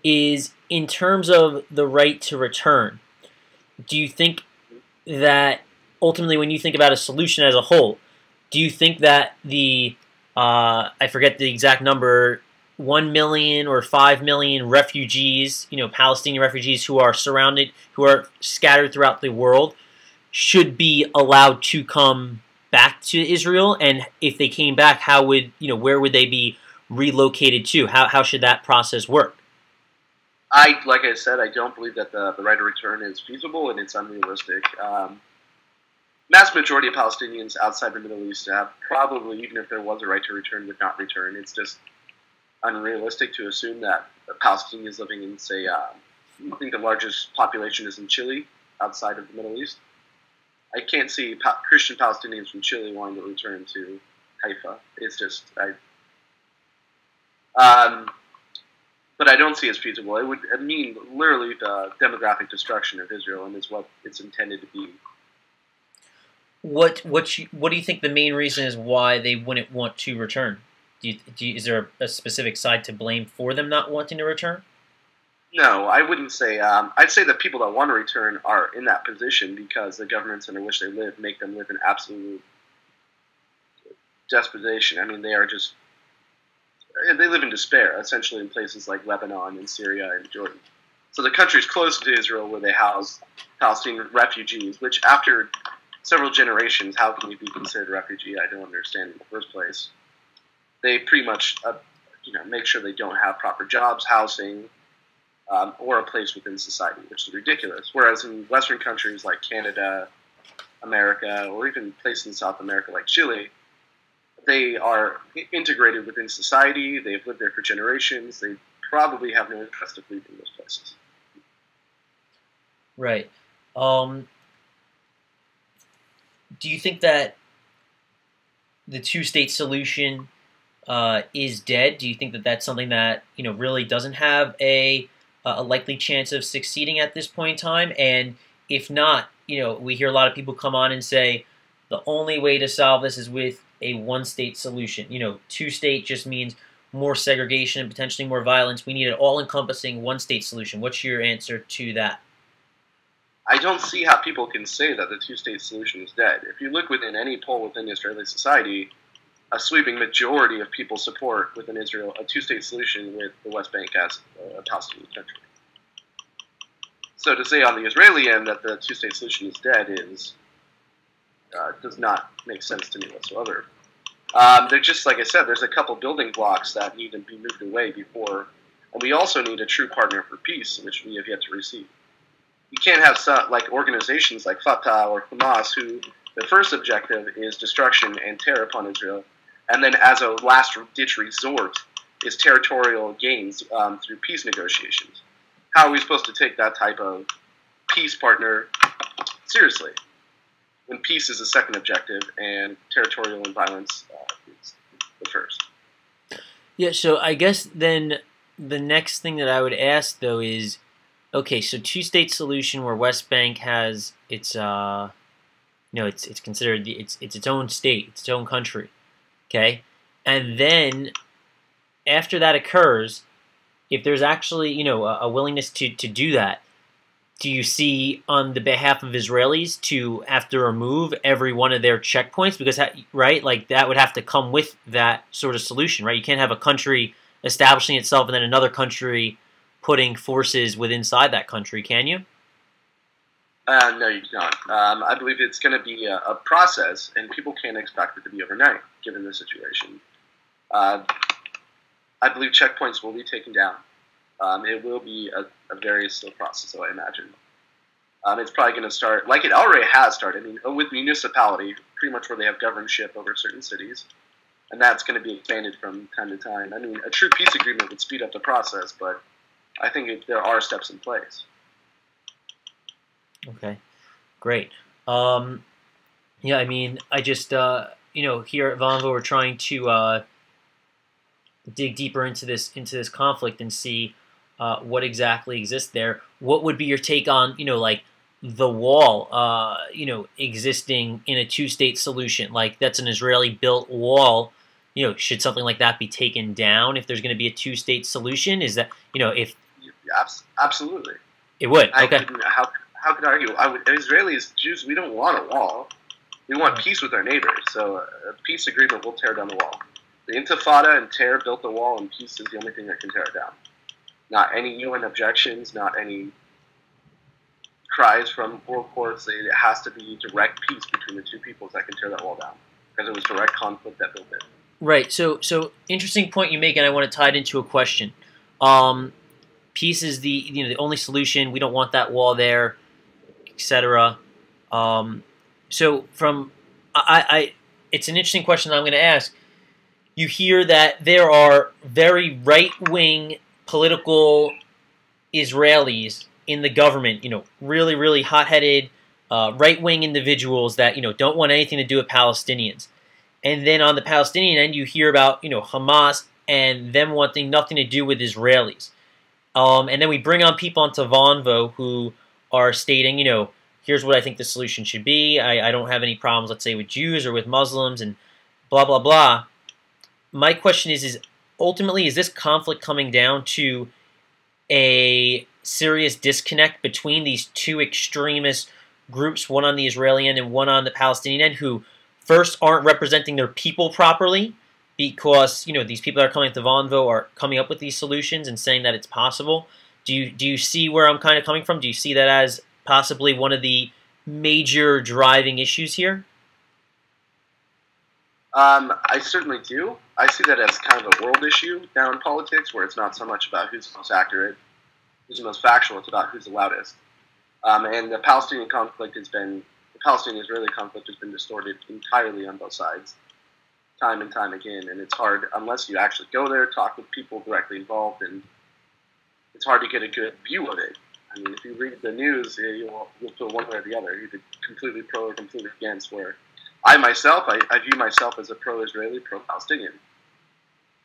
Speaker 1: is in terms of the right to return, do you think that ultimately when you think about a solution as a whole, do you think that the, I forget the exact number, 1 million or 5 million refugees, Palestinian refugees who are scattered throughout the world, should be allowed to come back to Israel? And if they came back, how would, where would they be relocated to? How should that process work?
Speaker 2: Like I said, I don't believe that the right of return is feasible, and it's unrealistic. Mass majority of Palestinians outside the Middle East have probably, even if there was a right to return, would not return. It's just unrealistic to assume that Palestinians living in, say, I think the largest population is in Chile, outside of the Middle East. I can't see Christian Palestinians from Chile wanting to return to Haifa. It's just, but I don't see it as feasible. It would mean literally the demographic destruction of Israel, and is what it's intended to be.
Speaker 1: What do you think the main reason is why they wouldn't want to return? Is there a specific side to blame for them not wanting to return?
Speaker 2: No, I wouldn't say. I'd say that people that want to return are in that position because the governments under which they live make them live in absolute desperation. I mean, they live in despair, essentially, in places like Lebanon and Syria and Jordan. So the countries close to Israel where they house Palestinian refugees, which after several generations, how can you be considered a refugee? I don't understand in the first place. They pretty much, make sure they don't have proper jobs, housing, or a place within society, which is ridiculous. Whereas in Western countries like Canada, America, or even places in South America like Chile, they are integrated within society. They've lived there for generations. They probably have no interest of leaving those places.
Speaker 1: Right. Do you think that the two-state solution is dead? Do you think that that's something that really doesn't have a likely chance of succeeding at this point in time? And if not, we hear a lot of people come on and say the only way to solve this is with a one-state solution. Two-state just means more segregation and potentially more violence. We need an all-encompassing one-state solution. What's your answer to that?
Speaker 2: I don't see how people can say that the two-state solution is dead. If you look within any poll within Israeli society, a sweeping majority of people support within Israel a two-state solution with the West Bank as a Palestinian country. So to say on the Israeli end that the two-state solution is dead does not make sense to me whatsoever. They're just, like I said, there's a couple building blocks that need to be moved away before, and we also need a true partner for peace, which we have yet to receive. You can't have organizations like Fatah or Hamas who their first objective is destruction and terror upon Israel, and then as a last-ditch resort is territorial gains through peace negotiations. How are we supposed to take that type of peace partner seriously when peace is the second objective and territorial and violence is the first?
Speaker 1: Yeah, so I guess then the next thing that I would ask, though, is, okay, so two-state solution where West Bank has its, it's considered it's its own state, it's its own country, okay, and then after that occurs, if there's actually a willingness to do that, do you see on the behalf of Israelis to have to remove every one of their checkpoints because right, like that would have to come with that sort of solution, right? You can't have a country establishing itself and then another country putting forces inside that country, can you?
Speaker 2: No, you can't. I believe it's going to be a process, and people can't expect it to be overnight, given the situation. I believe checkpoints will be taken down. It will be a very slow process, so I imagine. It's probably going to start, like it already has started, with municipality, pretty much where they have governorship over certain cities, and that's going to be expanded from time to time. A true peace agreement would speed up the process, but I think there are steps in place.
Speaker 1: Okay, great. Yeah, I just, here at Vonvo, we're trying to dig deeper into this conflict and see what exactly exists there. What would be your take on, like the wall, existing in a two-state solution? Like that's an Israeli-built wall. Should something like that be taken down if there's going to be a two-state solution? Is that, if
Speaker 2: absolutely,
Speaker 1: it would. Okay.
Speaker 2: How could I argue? Israelis, Jews, we don't want a wall. We want peace with our neighbors. So a peace agreement will tear down the wall. The Intifada and terror built the wall, and peace is the only thing that can tear it down. Not any UN objections, not any cries from world courts. It has to be direct peace between the two peoples that can tear that wall down, because it was direct conflict that built it.
Speaker 1: Right. So interesting point you make, and I want to tie it into a question. peace is the only solution. We don't want that wall there, etc. So from it's an interesting question I'm going to ask. You hear that there are very right-wing political Israelis in the government, really, really hot-headed right-wing individuals that, don't want anything to do with Palestinians. And then on the Palestinian end, you hear about, Hamas and them wanting nothing to do with Israelis. And then we bring on people onto Vonvo who are stating, here's what I think the solution should be. I don't have any problems, let's say, with Jews or with Muslims and blah, blah, blah. My question is ultimately, is this conflict coming down to a serious disconnect between these two extremist groups, one on the Israeli end and one on the Palestinian end, who first aren't representing their people properly because, these people that are coming to Vonvo are coming up with these solutions and saying that it's possible? Do you see where I'm kind of coming from? Do you see that as possibly one of the major driving issues here?
Speaker 2: I certainly do. I see that as kind of a world issue now in politics, where it's not so much about who's the most accurate, who's the most factual. It's about who's the loudest. And the Palestinian conflict the Palestinian-Israeli conflict has been distorted entirely on both sides, time and time again. And it's hard, unless you actually go there, talk with people directly involved, and it's hard to get a good view of it. I mean, if you read the news, you'll feel one way or the other, either completely pro or completely against, where I view myself as a pro-Israeli, pro-Palestinian.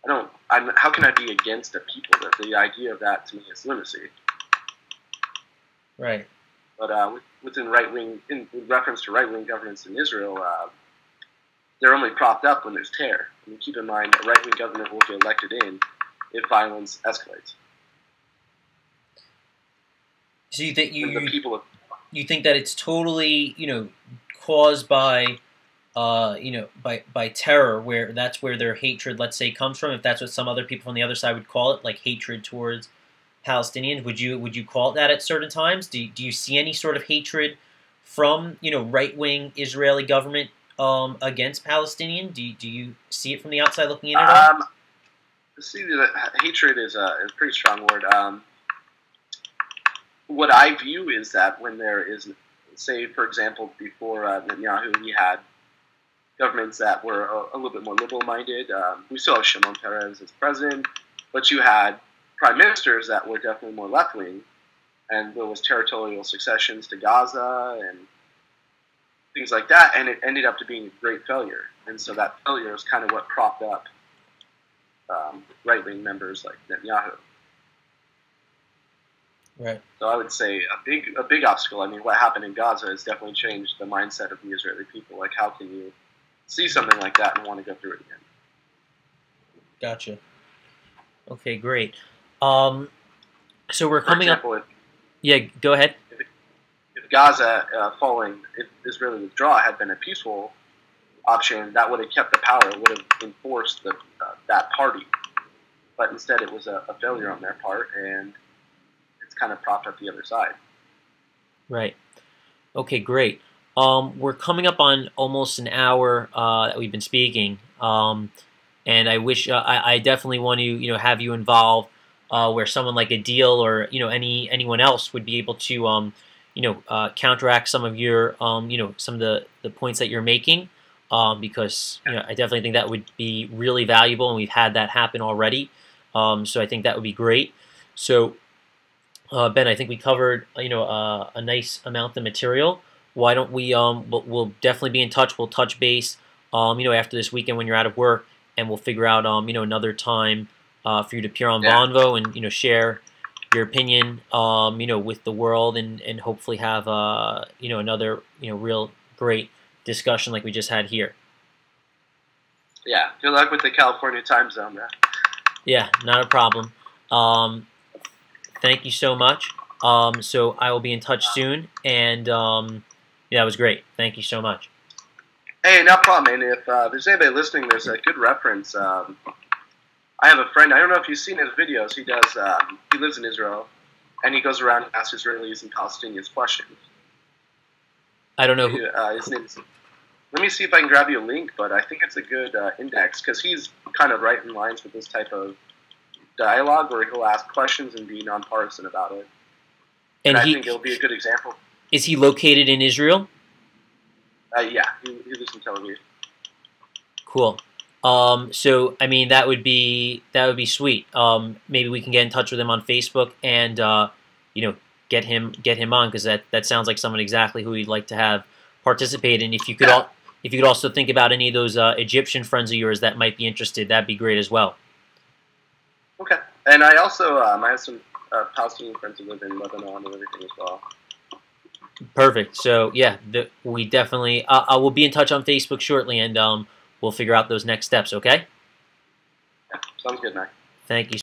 Speaker 2: How can I be against a people? The idea of that to me is lunacy.
Speaker 1: Right.
Speaker 2: But within in reference to right-wing governments in Israel, they're only propped up when there's terror. I mean, keep in mind, a right-wing government will get elected in if violence escalates.
Speaker 1: So you think you think that it's totally caused by by terror, where that's where their hatred, let's say, comes from? If that's what some other people from the other side would call it, like hatred towards Palestinians, would you call it that at certain times? Do you see any sort of hatred from right-wing Israeli government against Palestinian? Do you see it from the outside looking in at all?
Speaker 2: See, hatred is a pretty strong word. What I view is that when there is, say, for example, before Netanyahu, we had governments that were a little bit more liberal-minded. We still have Shimon Peres as president, but you had prime ministers that were definitely more left-wing, and there was territorial successions to Gaza and things like that, and it ended up to being a great failure. And so that failure is kind of what propped up right-wing members like Netanyahu.
Speaker 1: Right.
Speaker 2: So I would say a big obstacle. I mean, what happened in Gaza has definitely changed the mindset of the Israeli people. Like, how can you see something like that and want to go through it again?
Speaker 1: Gotcha. Okay, great. So we're coming up. Yeah, go ahead.
Speaker 2: If Gaza falling, if Israeli withdrawal had been a peaceful option, that would have kept the power, would have enforced that party. But instead, it was a failure on their part, and kind of propped up the other side.
Speaker 1: Right. Okay, great. We're coming up on almost an hour that we've been speaking, and I wish I definitely want to have you involved where someone like Adil or anyone else would be able to counteract some of your some of the points that you're making, because I definitely think that would be really valuable, and we've had that happen already. So I think that would be great. So Ben, I think we covered a nice amount of material. Why don't we we'll definitely be in touch. We'll touch base after this weekend when you're out of work, and we'll figure out another time for you to appear on Vonvo and share your opinion with the world, and hopefully have another real great discussion like we just had here.
Speaker 2: Yeah, good luck with the California time zone, man.
Speaker 1: Yeah, not a problem. Thank you so much. So I will be in touch soon, and yeah, that was great. Thank you so much.
Speaker 2: Hey, no problem. And if there's anybody listening, there's a good reference. I have a friend. I don't know if you've seen his videos. He does. He lives in Israel, and he goes around and asks Israelis and Palestinians questions.
Speaker 1: I don't know.
Speaker 2: His name's. Let me see if I can grab you a link, but I think it's a good index because he's kind of right in lines with this type of dialogue where he'll ask questions and be nonpartisan about it. And I think it'll be a good example.
Speaker 1: Is he located in Israel?
Speaker 2: Yeah, he lives in Tel Aviv.
Speaker 1: Cool. So I mean that would be sweet. Maybe we can get in touch with him on Facebook and get him on, because that sounds like someone exactly who you'd like to have participate. And if you could if you could also think about any of those Egyptian friends of yours that might be interested, that'd be great as well.
Speaker 2: Okay. And I also I have some Palestinian friends who live in Lebanon and everything as well.
Speaker 1: Perfect. So yeah, we definitely I will be in touch on Facebook shortly, and we'll figure out those next steps. Okay.
Speaker 2: Yeah, sounds good, Mac.
Speaker 1: Thank you.